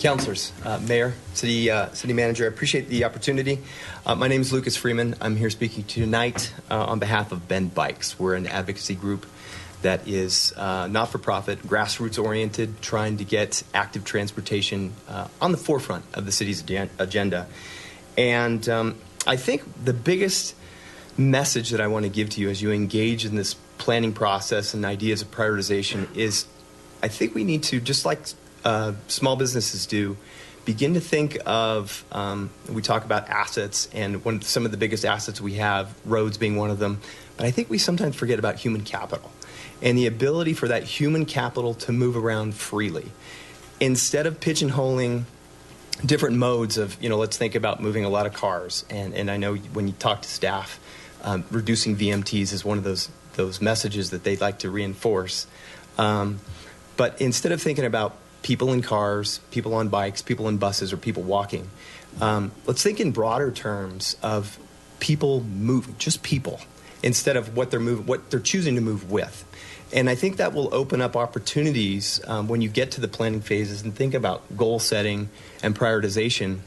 Councilors, Mayor, City Manager, I appreciate the opportunity. My name is Lucas Freeman. I'm here speaking tonight on behalf of Bend Bikes. We're an advocacy group that is not-for-profit, grassroots-oriented, trying to get active transportation on the forefront of the city's agenda. And I think the biggest message that I want to give to you as you engage in this planning process and ideas of prioritization is I think we need to, just like small businesses do, begin to think of, we talk about assets, and some of the biggest assets we have, roads being one of them, but I think we sometimes forget about human capital and the ability for that human capital to move around freely. Instead of pigeonholing different modes of, let's think about moving a lot of cars, and I know when you talk to staff, reducing VMTs is one of those messages that they'd like to reinforce. But instead of thinking about people in cars, people on bikes, people in buses, or people walking, let's think in broader terms of people moving, just people, instead of what they're choosing to move with. And I think that will open up opportunities when you get to the planning phases and think about goal setting and prioritization,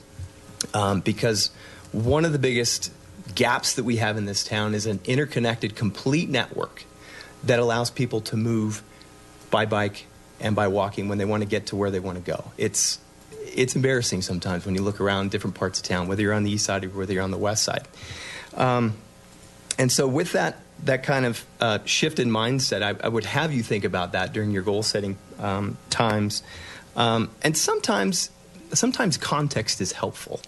because one of the biggest gaps that we have in this town is an interconnected, complete network that allows people to move by bike and by walking when they want to get to where they want to go. It's embarrassing sometimes when you look around different parts of town, whether you're on the east side or whether you're on the west side. And so with that kind of shift in mindset, I would have you think about that during your goal-setting times. And sometimes context is helpful.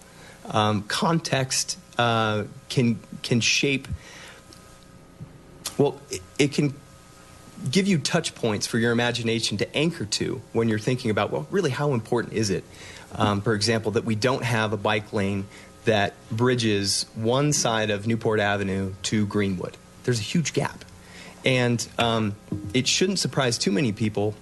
Context can shape, it can give you touch points for your imagination to anchor to when you're thinking about, really, how important is it, for example, that we don't have a bike lane that bridges one side of Newport Avenue to Greenwood. There's a huge gap. And it shouldn't surprise too many people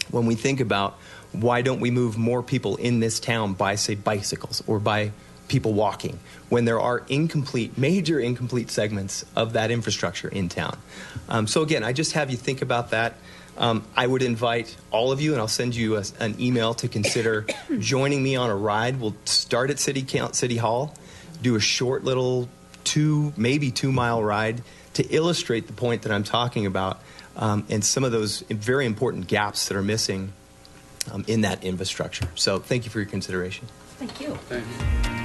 when we think about why don't we move more people in this town by, say, bicycles or by people walking, when there are major incomplete segments of that infrastructure in town. So again, I just have you think about that. I would invite all of you, and I'll send you an email to consider joining me on a ride. We'll start at City Hall, do a short little maybe 2 mile ride to illustrate the point that I'm talking about, and some of those very important gaps that are missing in that infrastructure. So thank you for your consideration. Thank you. Thank you.